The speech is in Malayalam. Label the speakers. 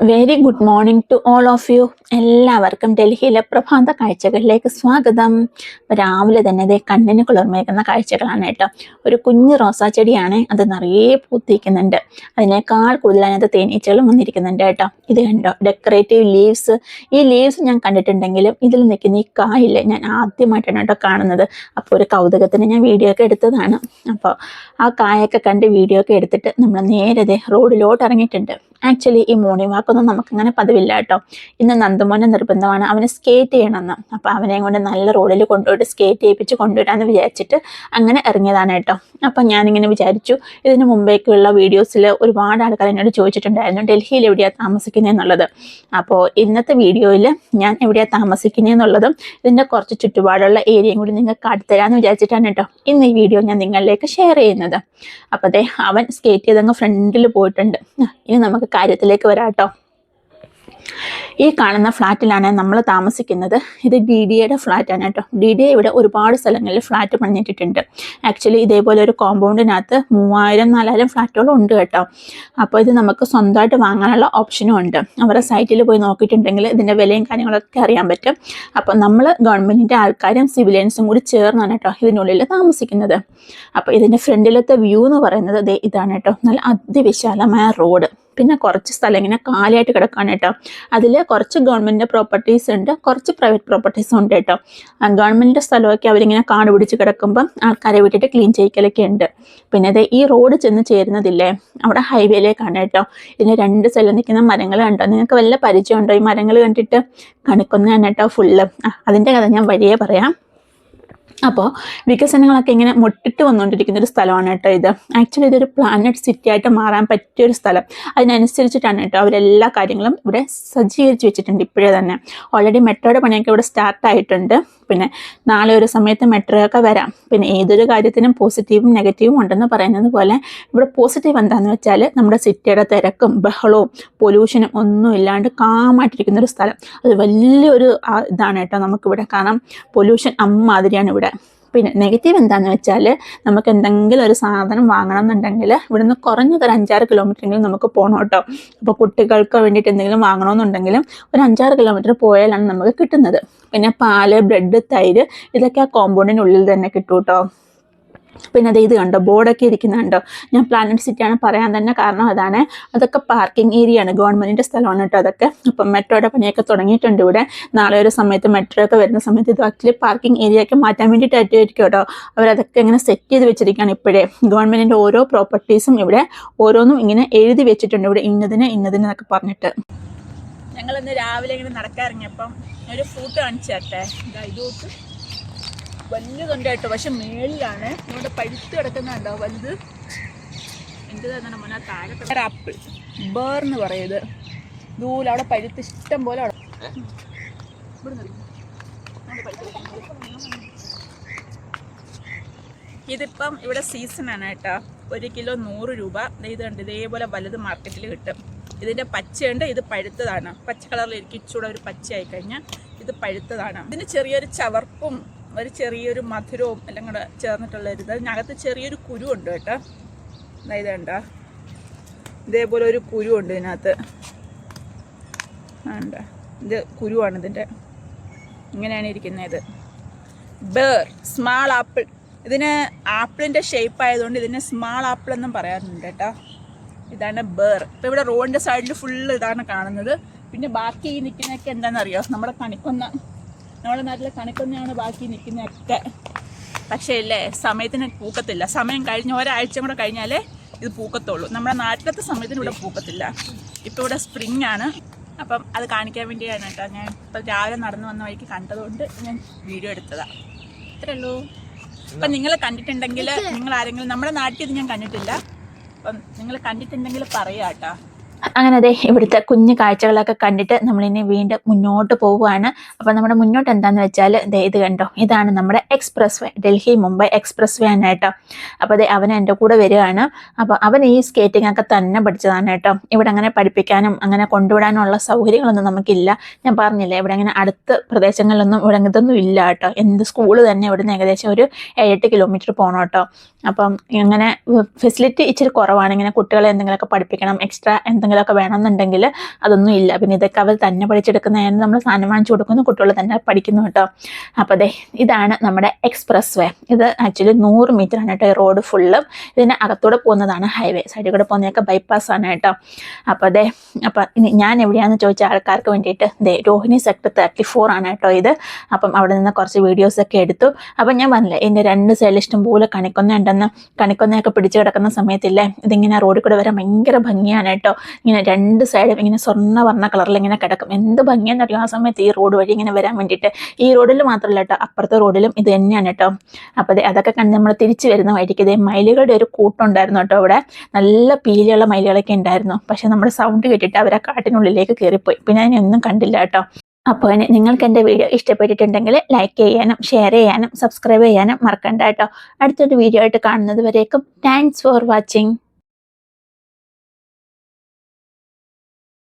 Speaker 1: Very good morning to all of you. എല്ലാവർക്കും ഡൽഹിയിലെ പ്രഭാത കാഴ്ചകളിലേക്ക് സ്വാഗതം. രാവിലെ തന്നെ ദേ കണ്ണിന് കുളിർമയേക്കുന്ന കാഴ്ചകളാണ് കേട്ടോ. ഒരു കുഞ്ഞു റോസാ ചെടിയാണ്, അത് നിറയെ പൂത്തിരിക്കുന്നുണ്ട്. അതിനേക്കാൾ കൂടുതൽ അതിനകത്ത് തേനീച്ചകളും വന്നിരിക്കുന്നുണ്ട് കേട്ടോ. ഇത് കണ്ടോ, ഡെക്കറേറ്റീവ് ലീവ്സ്. ഈ ലീവ്സ് ഞാൻ കണ്ടിട്ടുണ്ടെങ്കിലും ഇതിൽ നിൽക്കുന്ന ഈ കായില്ല ഞാൻ ആദ്യമായിട്ടാണ് കേട്ടോ കാണുന്നത്. അപ്പോൾ ഒരു കൗതുകത്തിന് ഞാൻ വീഡിയോ ഒക്കെ എടുത്തതാണ്. അപ്പോൾ ആ കായൊക്കെ കണ്ട് വീഡിയോ ഒക്കെ എടുത്തിട്ട് നമ്മൾ നേരെ റോഡിലോട്ട് ഇറങ്ങിയിട്ടുണ്ട്. ആക്ച്വലി ഈ മോർണിംഗ് വാക്കൊന്നും നമുക്കങ്ങനെ പതിവില്ല കേട്ടോ. ഇന്ന് നന്ദുമോനെ നിർബന്ധമാണ്, അവന് സ്കേറ്റ് ചെയ്യണമെന്ന്. അപ്പോൾ അവനെയും കൊണ്ട് നല്ല റോഡിൽ കൊണ്ടുപോയിട്ട് സ്കേറ്റ് ചെയ്യിപ്പിച്ച് കൊണ്ടുവരാമെന്ന് വിചാരിച്ചിട്ട് അങ്ങനെ ഇറങ്ങിയതാണ് കേട്ടോ. അപ്പം ഞാനിങ്ങനെ വിചാരിച്ചു, ഇതിന് മുമ്പേക്കുള്ള വീഡിയോസിൽ ഒരുപാട് ആൾക്കാർ എന്നോട് ചോദിച്ചിട്ടുണ്ടായിരുന്നു ഡൽഹിയിൽ എവിടെയാണ് താമസിക്കുന്നതെന്നുള്ളത്. അപ്പോൾ ഇന്നത്തെ വീഡിയോയിൽ ഞാൻ എവിടെയാണ് താമസിക്കുന്നതെന്നുള്ളതും ഇതിൻ്റെ കുറച്ച് ചുറ്റുപാടുള്ള ഏരിയയും കൂടി നിങ്ങൾക്ക് അടുത്തരാമെന്ന് വിചാരിച്ചിട്ടാണ് കേട്ടോ ഇന്ന് ഈ വീഡിയോ ഞാൻ നിങ്ങളിലേക്ക് ഷെയർ ചെയ്യുന്നത്. അപ്പോൾ അതെ, അവൻ സ്കേറ്റ് ചെയ്തങ്ങ് ഫ്രണ്ടിൽ പോയിട്ടുണ്ട്. ഇനി നമുക്ക് കാര്യത്തിലേക്ക് വരാം കേട്ടോ. ഈ കാണുന്ന ഫ്ലാറ്റിലാണ് നമ്മൾ താമസിക്കുന്നത്. ഇത് DDAയുടെ ഫ്ലാറ്റാണ് കേട്ടോ. DDA ഇവിടെ ഒരുപാട് സ്ഥലങ്ങളിൽ ഫ്ലാറ്റ് പണിഞ്ഞിട്ടുണ്ട്. ആക്ച്വലി ഇതേപോലെ ഒരു കോമ്പൗണ്ടിനകത്ത് 3000-4000 ഫ്ലാറ്റുകളും ഉണ്ട് കേട്ടോ. അപ്പോൾ ഇത് നമുക്ക് സ്വന്തമായിട്ട് വാങ്ങാനുള്ള ഓപ്ഷനും ഉണ്ട്. അവരുടെ സൈറ്റിൽ പോയി നോക്കിയിട്ടുണ്ടെങ്കിൽ ഇതിൻ്റെ വിലയും കാര്യങ്ങളൊക്കെ അറിയാൻ പറ്റും. അപ്പോൾ നമ്മൾ ഗവൺമെൻറ്റിൻ്റെ ആൾക്കാരും സിവിലിയൻസും കൂടി ചേർന്നാണ് കേട്ടോ ഇതിനുള്ളിൽ താമസിക്കുന്നത്. അപ്പോൾ ഇതിൻ്റെ ഫ്രണ്ടിലത്തെ വ്യൂ എന്ന് പറയുന്നത് ഇതാണ് കേട്ടോ. നല്ല അതിവിശാലമായ റോഡ്, പിന്നെ കുറച്ച് സ്ഥലം ഇങ്ങനെ കാലിയായിട്ട് കിടക്കാണ് കേട്ടോ. അതിൽ കുറച്ച് ഗവൺമെൻറ് പ്രോപ്പർട്ടീസ് ഉണ്ട്, കുറച്ച് പ്രൈവറ്റ് പ്രോപ്പർട്ടീസും ഉണ്ട് കേട്ടോ. ഗവൺമെൻറ് സ്ഥലമൊക്കെ അവരിങ്ങനെ കാട് പിടിച്ച് കിടക്കുമ്പം ആൾക്കാരെ വിട്ടിട്ട് ക്ലീൻ ചെയ്യിക്കലൊക്കെ ഉണ്ട്. പിന്നെ ഈ റോഡ് ചെന്ന് ചേരുന്നതില്ലേ, അവിടെ ഹൈവേയിലേക്കാണ് കേട്ടോ. ഇതിന് 2 സൈഡിൽ നിൽക്കുന്ന മരങ്ങൾ കണ്ടോ? നിങ്ങൾക്ക് വല്ല പരിചയമുണ്ടോ ഈ മരങ്ങൾ കണ്ടിട്ട്? കണിക്കൊന്നയാണ് കേട്ടോ ഫുള്ള്. അതിൻ്റെ കഥ ഞാൻ വഴിയേ പറയാം. അപ്പോൾ വികസനങ്ങളൊക്കെ ഇങ്ങനെ മുട്ടിട്ട് വന്നുകൊണ്ടിരിക്കുന്ന ഒരു സ്ഥലമാണ് കേട്ടോ ഇത്. ആക്ച്വലി ഇതൊരു പ്ലാനറ്റ് സിറ്റി ആയിട്ട് മാറാൻ പറ്റിയൊരു സ്ഥലം. അതിനനുസരിച്ചിട്ടാണ് കേട്ടോ അവരെല്ലാ കാര്യങ്ങളും ഇവിടെ സജ്ജീകരിച്ച് വെച്ചിട്ടുണ്ട് ഇപ്പോഴേ തന്നെ. ഓൾറെഡി മെട്രോയുടെ പണിയൊക്കെ ഇവിടെ സ്റ്റാർട്ടായിട്ടുണ്ട്. പിന്നെ നാളെ ഒരു സമയത്ത് മെട്രോ ഒക്കെ വരാം. പിന്നെ ഏതൊരു കാര്യത്തിനും പോസിറ്റീവും നെഗറ്റീവും ഉണ്ടെന്ന് പറയുന്നത് പോലെ ഇവിടെ പോസിറ്റീവ് എന്താണെന്ന് വെച്ചാൽ നമ്മുടെ സിറ്റിയുടെ തിരക്കും ബഹളവും പൊല്യൂഷനും ഒന്നും ഇല്ലാണ്ട് കാമായിട്ടിരിക്കുന്നൊരു സ്ഥലം. അത് വലിയൊരു ഇതാണ് കേട്ടോ നമുക്കിവിടെ. കാരണം പൊല്യൂഷൻ അമ്മാതിരിയാണ് ഇവിടെ. പിന്നെ നെഗറ്റീവ് എന്താണെന്ന് വെച്ചാൽ നമുക്ക് എന്തെങ്കിലും ഒരു സാധനം വാങ്ങണം എന്നുണ്ടെങ്കിൽ ഇവിടുന്ന് കുറഞ്ഞത് ഒരു 5-6 കിലോമീറ്ററെങ്കിലും നമുക്ക് പോകണം കേട്ടോ. അപ്പോൾ കുട്ടികൾക്ക് വേണ്ടിയിട്ട് എന്തെങ്കിലും വാങ്ങണമെന്നുണ്ടെങ്കിലും ഒരു 5-6 കിലോമീറ്റർ പോയാലാണ് നമുക്ക് കിട്ടുന്നത്. പിന്നെ പാല്, ബ്രെഡ്, തൈര് ഇതൊക്കെ ആ കോമ്പൗണ്ടിനുള്ളിൽ തന്നെ കിട്ടും കേട്ടോ. പിന്നെ ഇത് കണ്ടോ, ബോർഡൊക്കെ ഇരിക്കുന്നുണ്ടോ? ഞാൻ പ്ലാനറ്റ് സിറ്റിയാണ് പറയാൻ തന്നെ കാരണം അതാണ്. അതൊക്കെ പാർക്കിംഗ് ഏരിയ ആണ്, ഗവൺമെൻറ്റിൻ്റെ സ്ഥലമാണ് കേട്ടോ അതൊക്കെ. അപ്പം മെട്രോയുടെ പണിയൊക്കെ തുടങ്ങിയിട്ടുണ്ട് ഇവിടെ. നാളെ ഒരു സമയത്ത് മെട്രോ ഒക്കെ വരുന്ന സമയത്ത് ഇത് ആക്ച്വലി പാർക്കിംഗ് ഏരിയ ഒക്കെ മാറ്റാൻ വേണ്ടിയിട്ടായിരിക്കും കേട്ടോ. അവരതൊക്കെ ഇങ്ങനെ സെറ്റ് ചെയ്ത് വെച്ചിരിക്കുകയാണ് ഇപ്പോഴേ. ഗവൺമെൻറ്റിൻ്റെ ഓരോ പ്രോപ്പർട്ടീസും ഇവിടെ ഓരോന്നും ഇങ്ങനെ എഴുതി വെച്ചിട്ടുണ്ട് ഇവിടെ, ഇന്നതിനൊക്കെ പറഞ്ഞിട്ട്. ഞങ്ങളിന്ന് രാവിലെ ഇങ്ങനെ നടക്കാറിങ്ങിയപ്പം ഒരു ഫ്രൂട്ട് കാണിച്ചു തരട്ടെ. ഇതോട്ട് വലുതുണ്ട് കേട്ടോ, പക്ഷെ മേളിലാണ് നമ്മുടെ പഴുത്ത് കിടക്കുന്നുണ്ടോ വലുത്. എന്ത് തന്നെ മോനെ താഴെ ആപ്പിൾ ബേർ എന്ന് പറയുന്നത്. ദൂരം അവിടെ പഴുത്ത് ഇഷ്ടം പോലെ അവിടെ. ഇതിപ്പം ഇവിടെ സീസണാണ് കേട്ടോ. 1 കിലോ 100 രൂപ. ഇത് കണ്ട് ഇതേപോലെ വലുത് മാർക്കറ്റിൽ കിട്ടും. ഇതിൻ്റെ പച്ചയുണ്ട്, ഇത് പഴുത്തതാണ്. പച്ച കളറിലിരിക്കും, ഇച്ചൂടെ ഒരു പച്ചയായി കഴിഞ്ഞാൽ ഇത് പഴുത്തതാണ്. ഇതിന് ചെറിയൊരു ചവർപ്പും ഒരു ചെറിയൊരു മധുരവും എല്ലാം കൂടെ ചേർന്നിട്ടുള്ളൊരിത്. അതിനകത്ത് ചെറിയൊരു കുരു ഉണ്ട് കേട്ടോ. ഇത് കണ്ടോ, ഇതേപോലെ ഒരു കുരു ഉണ്ട് ഇതിനകത്ത്. ഉണ്ട്, ഇത് കുരുവാണ് ഇതിൻ്റെ. ഇങ്ങനെയാണ് ഇരിക്കുന്നത്. Bare small apple. ഇതിന് ആപ്പിളിൻ്റെ ഷേപ്പ് ആയതുകൊണ്ട് ഇതിന് സ്മാൾ ആപ്പിൾ എന്നും പറയാറുണ്ട് കേട്ടോ. ഇതാണ് ബേർ. ഇപ്പോൾ ഇവിടെ റോഡിൻ്റെ സൈഡിൽ ഫുള്ള് ഇതാണ് കാണുന്നത്. പിന്നെ ബാക്കി ഈ നിൽക്കുന്നതൊക്കെ എന്താണെന്നറിയോ? നമ്മുടെ നമ്മുടെ നാട്ടിലെ കണിക്കൊന്നയാണ് ബാക്കി നിൽക്കുന്നതൊക്കെ. പക്ഷേ ഇല്ലേ, സമയത്തിന് പൂക്കത്തില്ല. സമയം കഴിഞ്ഞ് ഒരാഴ്ച കൂടെ കഴിഞ്ഞാലേ ഇത് പൂക്കത്തുള്ളൂ. നമ്മുടെ നാട്ടിലത്തെ സമയത്തിന് ഇവിടെ പൂക്കത്തില്ല. ഇപ്പോൾ ഇവിടെ സ്പ്രിങ് ആണ്. അപ്പം അത് കാണിക്കാൻ വേണ്ടിയാണ് കേട്ടോ. ഞാൻ ഇപ്പോൾ രാവിലെ നടന്നു വന്ന വഴിക്ക് കണ്ടതുകൊണ്ട് ഞാൻ വീഡിയോ എടുത്തതാണ്. ഇത്രയേ ഉള്ളൂ. അപ്പം നിങ്ങൾ കണ്ടിട്ടുണ്ടെങ്കിൽ, നിങ്ങൾ ആരെങ്കിലും, നമ്മുടെ നാട്ടിൽ ഇത് ഞാൻ കണ്ടിട്ടില്ല, അപ്പം നിങ്ങൾ കണ്ടിട്ടുണ്ടെങ്കിൽ പറയാം കേട്ടോ. അങ്ങനെ അതെ, ഇവിടുത്തെ കുഞ്ഞു കാഴ്ചകളൊക്കെ കണ്ടിട്ട് നമ്മളിനി വീണ്ടും മുന്നോട്ട് പോവുകയാണ്. അപ്പോൾ നമ്മുടെ മുന്നോട്ട് എന്താണെന്ന് വെച്ചാൽ ഇത് കണ്ടോ, ഇതാണ് നമ്മുടെ എക്സ്പ്രസ് വേ, ഡൽഹി മുംബൈ എക്സ്പ്രസ് വേ ആണ് കേട്ടോ. അപ്പോൾ അവൻ എൻ്റെ കൂടെ വരികയാണ്. അപ്പോൾ അവൻ ഈ സ്കേറ്റിംഗ് ഒക്കെ തന്നെ പഠിച്ചതാണ് കേട്ടോ. ഇവിടെ അങ്ങനെ പഠിപ്പിക്കാനും അങ്ങനെ കൊണ്ടുവിടാനുള്ള സൗകര്യങ്ങളൊന്നും നമുക്കില്ല. ഞാൻ പറഞ്ഞില്ലേ, ഇവിടെ അങ്ങനെ അടുത്ത പ്രദേശങ്ങളിലൊന്നും ഇവിടെ ഇതൊന്നും ഇല്ല കേട്ടോ. എന്ത് സ്കൂള് തന്നെ ഇവിടുന്ന് ഏകദേശം ഒരു 7-8 കിലോമീറ്റർ പോകണം കേട്ടോ. അപ്പം ഇങ്ങനെ ഫെസിലിറ്റി ഇച്ചിരി കുറവാണ്. ഇങ്ങനെ കുട്ടികളെ എന്തെങ്കിലുമൊക്കെ പഠിപ്പിക്കണം, എക്സ്ട്രാ എന്തെങ്കിലും എന്തെങ്കിലുമൊക്കെ വേണമെന്നുണ്ടെങ്കിൽ അതൊന്നും ഇല്ല. പിന്നെ ഇതൊക്കെ അവർ തന്നെ പഠിച്ചെടുക്കുന്നതിന് നമ്മൾ സാധനം വാങ്ങിച്ചു കൊടുക്കുന്നു, കുട്ടികൾ തന്നെ പഠിക്കുന്നു കേട്ടോ. അപ്പോൾ അതെ, ഇതാണ് നമ്മുടെ എക്സ്പ്രസ് വേ. ഇത് ആക്ച്വലി 100 മീറ്റർ ആണ് കേട്ടോ ഈ റോഡ് ഫുള്ളും. ഇതിന് അകത്തൂടെ പോകുന്നതാണ് ഹൈവേ, സൈഡിൽ കൂടെ പോകുന്നതൊക്കെ ബൈപ്പാസ് ആണ് കേട്ടോ. അപ്പോൾ അതെ, അപ്പം ഇനി ഞാൻ എവിടെയാണെന്ന് ചോദിച്ച ആൾക്കാർക്ക് വേണ്ടിയിട്ട് രോഹിണി സെക്ടർ 34 ആണ് കേട്ടോ ഇത്. അപ്പം അവിടെ നിന്ന് കുറച്ച് വീഡിയോസൊക്കെ എടുത്തു. അപ്പം ഞാൻ പറഞ്ഞില്ലേ ഇതിൻ്റെ 2 സൈഡിൽ ഇഷ്ടംപോലെ കണിക്കൊന്ന ഉണ്ടെന്ന്. കണിക്കൊന്നയൊക്കെ പിടിച്ച് കിടക്കുന്ന സമയത്തില്ലേ ഇതിങ്ങനെ റോഡിൽ കൂടെ വരാൻ ഭയങ്കര ഭംഗിയാണ് കേട്ടോ. ഇങ്ങനെ 2 സൈഡും ഇങ്ങനെ സ്വർണ്ണ കളറിൽ ഇങ്ങനെ കിടക്കും. എന്ത് ഭംഗിയാണെന്നറിയോ ആ സമയത്ത് ഈ റോഡ് വഴി ഇങ്ങനെ വരാൻ വേണ്ടിയിട്ട്. ഈ റോഡിൽ മാത്രമല്ല കേട്ടോ, അപ്പുറത്തെ റോഡിലും ഇത് തന്നെയാണ് കേട്ടോ. അപ്പോൾ അതൊക്കെ കണ്ട് നമ്മൾ തിരിച്ച് വരുന്ന വഴിക്ക് മയിലുകളുടെ ഒരു കൂട്ടുണ്ടായിരുന്നു കേട്ടോ. ഇവിടെ നല്ല പീലിയുള്ള മയിലുകളൊക്കെ ഉണ്ടായിരുന്നു. പക്ഷെ നമ്മുടെ സൗണ്ട് കേട്ടിട്ട് അവരെ കാട്ടിനുള്ളിലേക്ക് കയറിപ്പോയി. പിന്നെ അതിനൊന്നും കണ്ടില്ല കേട്ടോ. അപ്പോൾ നിങ്ങൾക്ക് എൻ്റെ വീഡിയോ ഇഷ്ടപ്പെട്ടിട്ടുണ്ടെങ്കിൽ ലൈക്ക് ചെയ്യാനും ഷെയർ ചെയ്യാനും സബ്സ്ക്രൈബ് ചെയ്യാനും മറക്കണ്ട കേട്ടോ. അടുത്തൊരു വീഡിയോ ആയിട്ട് കാണുന്നത് വരേക്കും താങ്ക്സ് ഫോർ വാച്ചിങ്.